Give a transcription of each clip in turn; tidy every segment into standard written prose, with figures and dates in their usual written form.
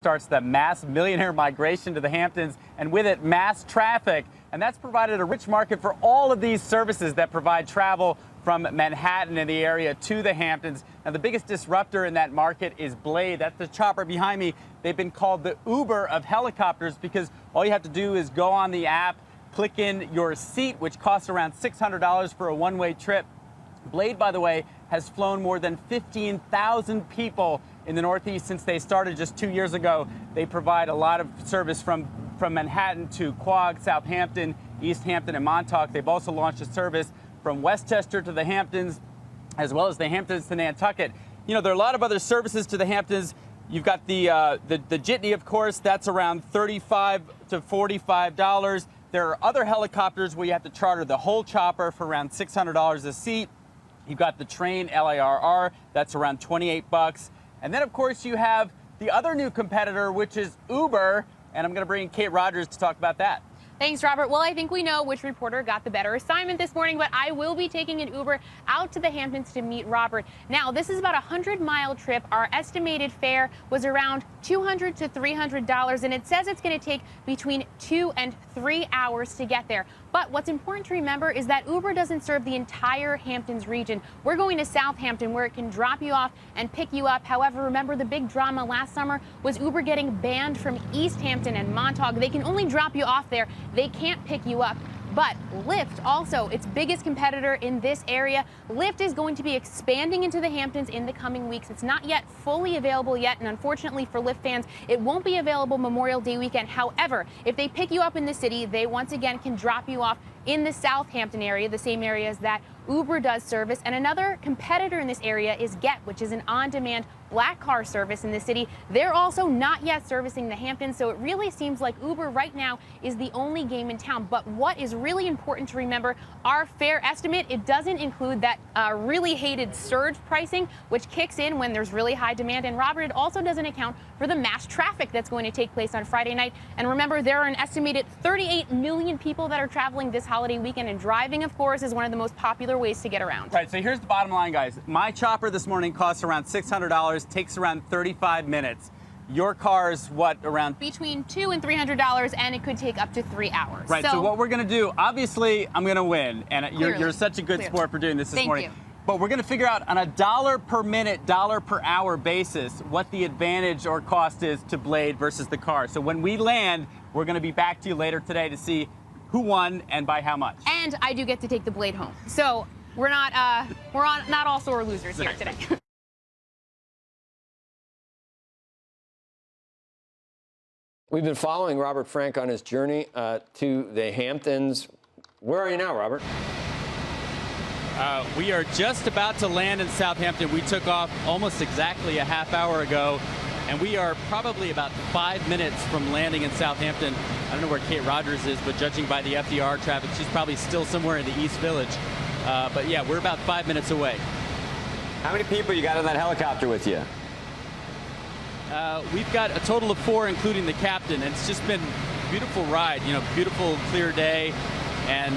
Starts the mass millionaire migration to the Hamptons, and with it, mass traffic. And that's provided a rich market for all of these services that provide travel from Manhattan and the area to the Hamptons. Now, the biggest disruptor in that market is Blade. That's the chopper behind me. They've been called the Uber of helicopters because all you have to do is go on the app, click in your seat, which costs around $600 for a one-way trip. Blade, by the way, has flown more than 15,000 people in the Northeast since they started just 2 years ago. They provide a lot of service from Manhattan to Quogue, Southampton, East Hampton, and Montauk. They've also launched a service from Westchester to the Hamptons, as well as the Hamptons to Nantucket. You know, there are a lot of other services to the Hamptons. You've got the jitney, of course. That's around $35 to $45. There are other helicopters where you have to charter the whole chopper for around $600 a seat. You've got the train, LARR. That's around $28. And then, of course, you have the other new competitor, which is Uber. And I'm going to bring in Kate Rogers to talk about that. Thanks, Robert. Well, I think we know which reporter got the better assignment this morning, but I will be taking an Uber out to the Hamptons to meet Robert. Now, this is about a 100-mile trip. Our estimated fare was around $200 to $300, and it says it's going to take between 2 and 3 hours to get there. But what's important to remember is that Uber doesn't serve the entire Hamptons region. We're going to Southampton, where it can drop you off and pick you up. However, remember the big drama last summer was Uber getting banned from East Hampton and Montauk. They can only drop you off there. They can't pick you up. But Lyft, also its biggest competitor in this area, Lyft is going to be expanding into the Hamptons in the coming weeks. It's not yet fully available yet, and unfortunately for Lyft fans, it won't be available Memorial Day weekend. However, if they pick you up in the city, they once again can drop you off in the Southampton area, the same areas that Uber does service. And another competitor in this area is Get, which is an on-demand black car service in the city. They're also not yet servicing the Hamptons, so it really seems like Uber right now is the only game in town. But what is really important to remember, our fare estimate, it doesn't include that really hated surge pricing, which kicks in when there's really high demand. And Robert, it also doesn't account for the mass traffic that's going to take place on Friday night. And remember, there are an estimated 38 million people that are traveling this holiday weekend, and driving, of course, is one of the most popular ways to get around. Right, so here's the bottom line, guys. My chopper this morning costs around $600, takes around 35 minutes. Your car is what, around? Between $200 and $300, and it could take up to 3 hours. Right, so what we're going to do, obviously, I'm going to win. And you're such a good sport for doing this morning. Thank you. But we're going to figure out on a dollar per minute, dollar per hour basis what the advantage or cost is to Blade versus the car. So when we land, we're going to be back to you later today to see who won and by how much. And I do get to take the Blade home. So we're not all sore losers here today. We've been following Robert Frank on his journey to the Hamptons. Where are you now, Robert? We are just about to land in Southampton. We took off almost exactly a half hour ago, and we are probably about 5 minutes from landing in Southampton. I don't know where Kate Rogers is, but judging by the FDR traffic, she's probably still somewhere in the East Village. But yeah, we're about 5 minutes away. How many people you got in that helicopter with you? We've got a total of 4, including the captain. And it's just been a beautiful ride, beautiful, clear day. And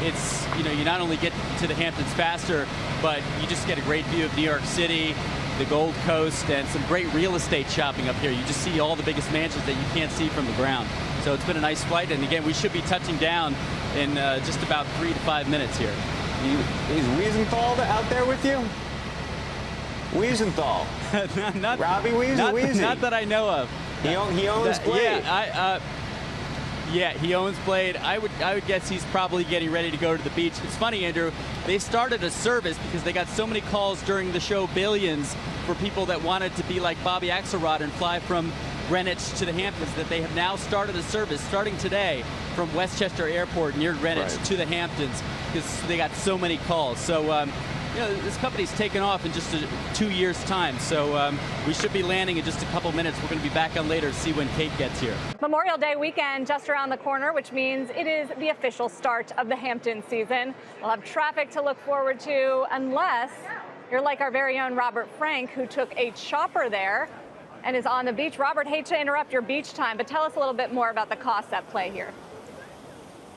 it's, you not only get to the Hamptons faster, but you just get a great view of New York City, the Gold Coast, and some great real estate shopping up here. You just see all the biggest mansions that you can't see from the ground. So it's been a nice flight. And again, we should be touching down in just about 3 to 5 minutes here. Is Wiesenthal out there with you? Wiesenthal. not Robbie Wiesenthal. Not that I know of. He owns Blade. Yeah, he owns Blade. I would guess he's probably getting ready to go to the beach. It's funny, Andrew. They started a service because they got so many calls during the show Billions for people that wanted to be like Bobby Axelrod and fly from Greenwich to the Hamptons, that they have now started a service starting today from Westchester Airport near Greenwich to the Hamptons because they got so many calls. So, this company's taken off in just 2 years' time. So we should be landing in just a couple minutes. We're going to be back on later to see when Kate gets here. Memorial Day weekend just around the corner, which means it is the official start of the Hamptons season. We'll have traffic to look forward to unless you're like our very own Robert Frank, who took a chopper there and is on the beach. Robert, hate to interrupt your beach time, but tell us a little bit more about the costs at play here.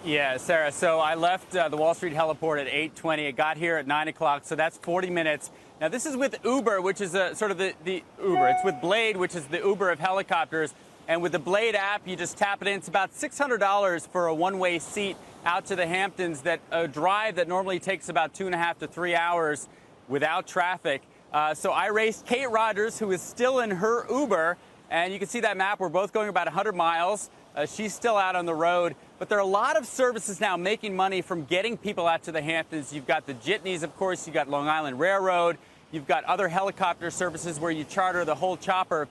Yeah, Sarah, so I left the Wall Street heliport at 8:20. I got here at 9 o'clock, so that's 40 minutes. Now, this is with Uber, which is sort of the Uber. It's with Blade, which is the Uber of helicopters. And with the Blade app, you just tap it in. It's about $600 for a one-way seat out to the Hamptons, that a drive that normally takes about 2.5 to 3 hours without traffic. So I raced Kate Rogers, who is still in her Uber. And you can see that map. We're both going about 100 miles. She's still out on the road. But there are a lot of services now making money from getting people out to the Hamptons. You've got the jitneys, of course. You've got Long Island Railroad. You've got other helicopter services where you charter the whole chopper.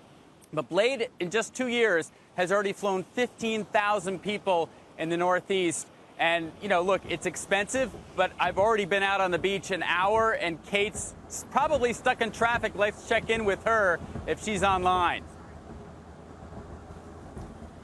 But Blade, in just 2 years, has already flown 15,000 people in the Northeast. And, you know, look, it's expensive, but I've already been out on the beach an hour, and Kate's probably stuck in traffic. Let's check in with her if she's online.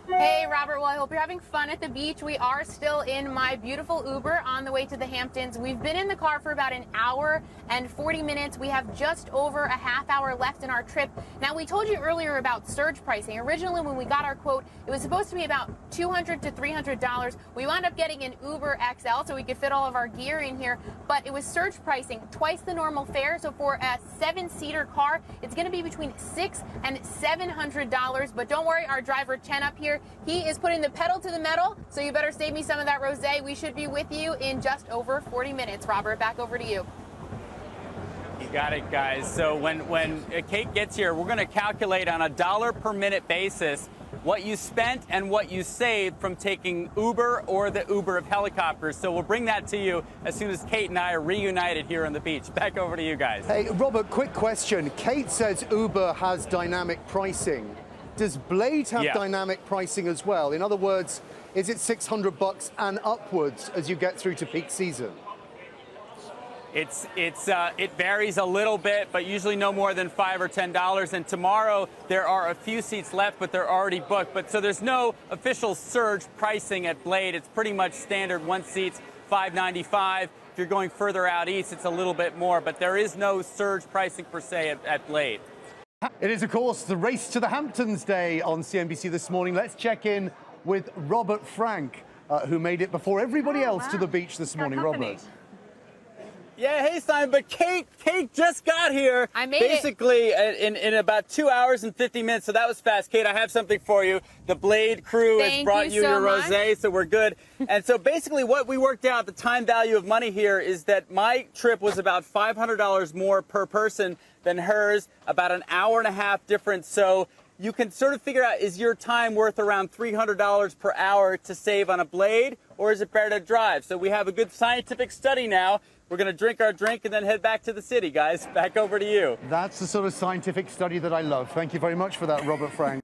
Hey, Robert. Well, I hope you're having fun at the beach. We are still in my beautiful Uber on the way to the Hamptons. We've been in the car for about an hour and 40 minutes. We have just over a half hour left in our trip. Now, we told you earlier about surge pricing. Originally, when we got our quote, it was supposed to be about $200 to $300. We wound up getting an Uber XL so we could fit all of our gear in here, but it was surge pricing, twice the normal fare. So for a 7-seater car, it's going to be between $600 and $700. But don't worry, our driver Chen up here, he is putting the pedal to the metal, so you better save me some of that rosé. We should be with you in just over 40 minutes. Robert, back over to you. You got it, guys. So when Kate gets here, we're going to calculate on a dollar per minute basis what you spent and what you saved from taking Uber or the Uber of helicopters. So we'll bring that to you as soon as Kate and I are reunited here on the beach. Back over to you guys. Hey, Robert, quick question. Kate says Uber has dynamic pricing. Does Blade have dynamic pricing as well? In other words, is it $600 and upwards as you get through to peak season? It varies a little bit, but usually no more than $5 or $10. And tomorrow there are a few seats left, but they're already booked. But so there's no official surge pricing at Blade. It's pretty much standard. One seat's $5.95. If you're going further out east, it's a little bit more. But there is no surge pricing per se at Blade. It is, of course, the Race to the Hamptons Day on CNBC this morning. Let's check in with Robert Frank, who made it before everybody else to the beach this morning. Robert. Yeah, hey, Simon, but Kate just got here. I made basically in about 2 hours and 50 minutes, so that was fast. Kate, I have something for you. The Blade crew has brought you your rosé, so we're good. And so basically what we worked out, the time value of money here, is that my trip was about $500 more per person than hers, about an hour and a half difference. So you can sort of figure out, is your time worth around $300 per hour to save on a Blade, or is it better to drive? So we have a good scientific study now. We're going to drink our drink and then head back to the city, guys. Back over to you. That's the sort of scientific study that I love. Thank you very much for that, Robert Frank.